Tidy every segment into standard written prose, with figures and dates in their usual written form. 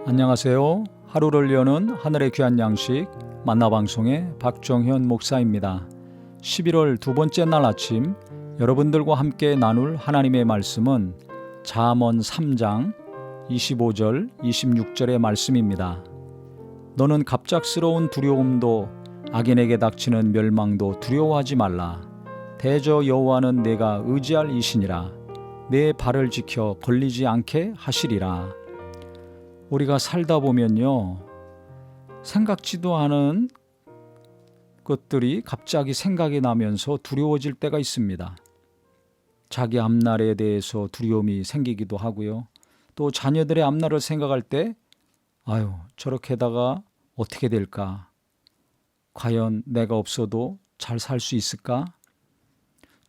안녕하세요. 하루를 여는 하늘의 귀한 양식 만나방송의 박정현 목사입니다. 11월 두 번째 날 아침 여러분들과 함께 나눌 하나님의 말씀은 잠언 3장 25절 26절의 말씀입니다. 너는 갑작스러운 두려움도 악인에게 닥치는 멸망도 두려워하지 말라. 대저 여호와는 내가 의지할 이시니라. 내 발을 지켜 걸리지 않게 하시리라. 우리가 살다 보면요, 생각지도 않은 것들이 갑자기 생각이 나면서 두려워질 때가 있습니다. 자기 앞날에 대해서 두려움이 생기기도 하고요. 또 자녀들의 앞날을 생각할 때 저렇게다가 어떻게 될까? 과연 내가 없어도 잘 살 수 있을까?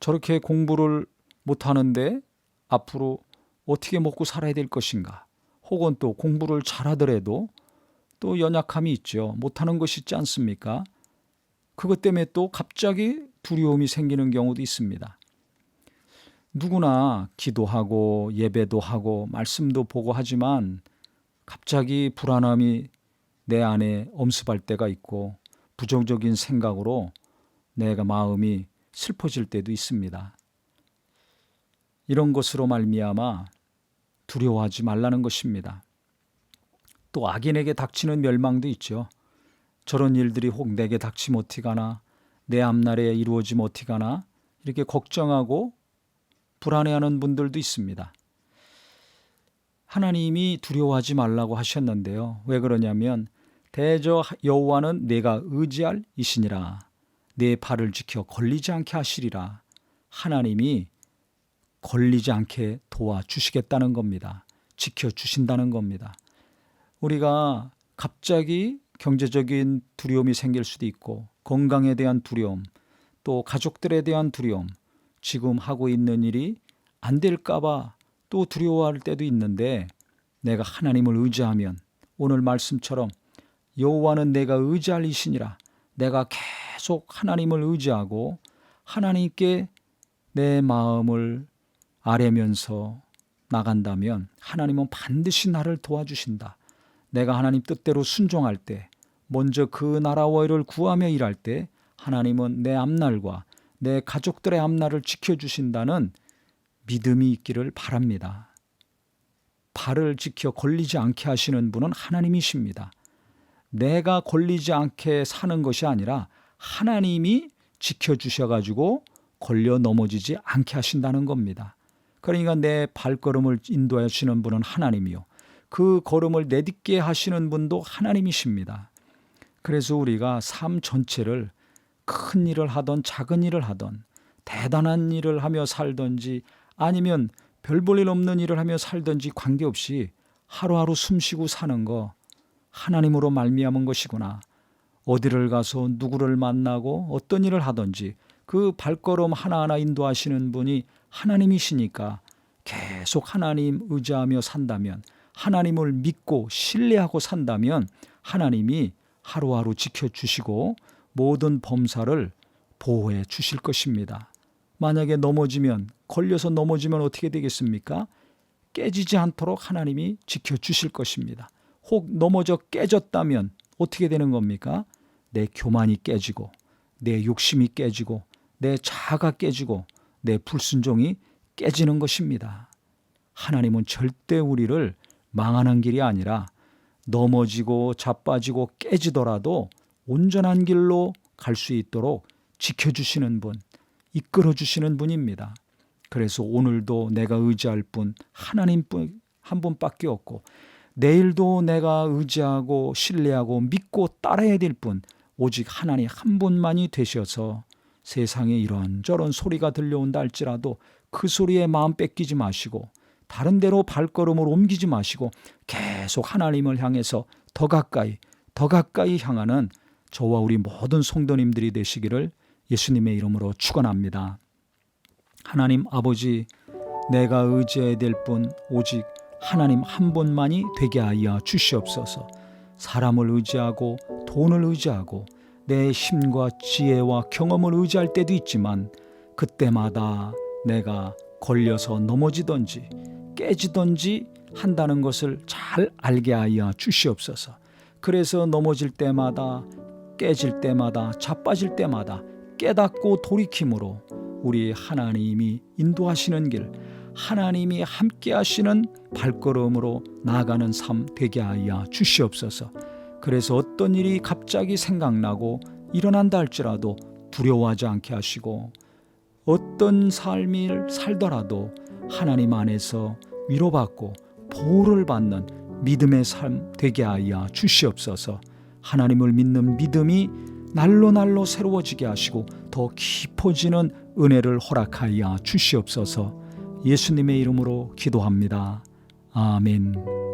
저렇게 공부를 못하는데 앞으로 어떻게 먹고 살아야 될 것인가? 혹은 또 공부를 잘하더라도 또 연약함이 있죠. 못하는 것이 있지 않습니까? 그것 때문에 또 갑자기 두려움이 생기는 경우도 있습니다. 누구나 기도하고 예배도 하고 말씀도 보고 하지만 갑자기 불안함이 내 안에 엄습할 때가 있고 부정적인 생각으로 내가 마음이 슬퍼질 때도 있습니다. 이런 것으로 말미암아 두려워하지 말라는 것입니다. 또 악인에게 닥치는 멸망도 있죠. 저런 일들이 혹 내게 닥치면 어떡하나, 내 앞날에 이루어지면 어떡하나 이렇게 걱정하고 불안해하는 분들도 있습니다. 하나님이 두려워하지 말라고 하셨는데요. 왜 그러냐면 대저 여호와는 내가 의지할 이시니라. 내 발을 지켜 걸리지 않게 하시리라. 하나님이 걸리지 않게 도와주시겠다는 겁니다. 지켜주신다는 겁니다. 우리가 갑자기 경제적인 두려움이 생길 수도 있고 건강에 대한 두려움, 또 가족들에 대한 두려움, 지금 하고 있는 일이 안 될까 봐 또 두려워할 때도 있는데 내가 하나님을 의지하면 오늘 말씀처럼 여호와는 내가 의지할 이시니라. 내가 계속 하나님을 의지하고 하나님께 내 마음을 아뢰면서 나간다면 하나님은 반드시 나를 도와주신다. 내가 하나님 뜻대로 순종할 때, 먼저 그 나라와 의를 구하며 일할 때 하나님은 내 앞날과 내 가족들의 앞날을 지켜주신다는 믿음이 있기를 바랍니다. 발을 지켜 걸리지 않게 하시는 분은 하나님이십니다. 내가 걸리지 않게 사는 것이 아니라 하나님이 지켜주셔가지고 걸려 넘어지지 않게 하신다는 겁니다. 그러니까 내 발걸음을 인도하시는 분은 하나님이요. 그 걸음을 내딛게 하시는 분도 하나님이십니다. 그래서 우리가 삶 전체를 큰 일을 하던 작은 일을 하던 대단한 일을 하며 살든지 아니면 별 볼 일 없는 일을 하며 살든지 관계없이 하루하루 숨쉬고 사는 거 하나님으로 말미암은 것이구나. 어디를 가서 누구를 만나고 어떤 일을 하든지 그 발걸음 하나하나 인도하시는 분이 하나님이시니까 계속 하나님 의지하며 산다면, 하나님을 믿고 신뢰하고 산다면 하나님이 하루하루 지켜주시고 모든 범사를 보호해 주실 것입니다. 만약에 넘어지면, 걸려서 넘어지면 어떻게 되겠습니까? 깨지지 않도록 하나님이 지켜주실 것입니다. 혹 넘어져 깨졌다면 어떻게 되는 겁니까? 내 교만이 깨지고 내 욕심이 깨지고 내 자아가 깨지고 내 불순종이 깨지는 것입니다. 하나님은 절대 우리를 망하는 길이 아니라 넘어지고 자빠지고 깨지더라도 온전한 길로 갈 수 있도록 지켜주시는 분, 이끌어주시는 분입니다. 그래서 오늘도 내가 의지할 분 하나님 한 분밖에 없고 내일도 내가 의지하고 신뢰하고 믿고 따라야 될 분 오직 하나님 한 분만이 되셔서 세상에 이런저런 소리가 들려온다 할지라도 그 소리에 마음 뺏기지 마시고 다른 데로 발걸음을 옮기지 마시고 계속 하나님을 향해서 더 가까이 향하는 저와 우리 모든 성도님들이 되시기를 예수님의 이름으로 축원합니다. 하나님 아버지, 내가 의지해야 될 분 오직 하나님 한 분만이 되게 하여 주시옵소서. 사람을 의지하고 돈을 의지하고 내 힘과 지혜와 경험을 의지할 때도 있지만 그때마다 내가 걸려서 넘어지든지 깨지든지 한다는 것을 잘 알게 하여 주시옵소서. 그래서 넘어질 때마다, 깨질 때마다, 자빠질 때마다 깨닫고 돌이킴으로 우리 하나님이 인도하시는 길, 하나님이 함께 하시는 발걸음으로 나아가는 삶 되게 하여 주시옵소서. 그래서 어떤 일이 갑자기 생각나고 일어난다 할지라도 두려워하지 않게 하시고, 어떤 삶을 살더라도 하나님 안에서 위로받고 보호를 받는 믿음의 삶 되게 하여 주시옵소서. 하나님을 믿는 믿음이 날로 날로 새로워지게 하시고 더 깊어지는 은혜를 허락하여 주시옵소서. 예수님의 이름으로 기도합니다. 아멘.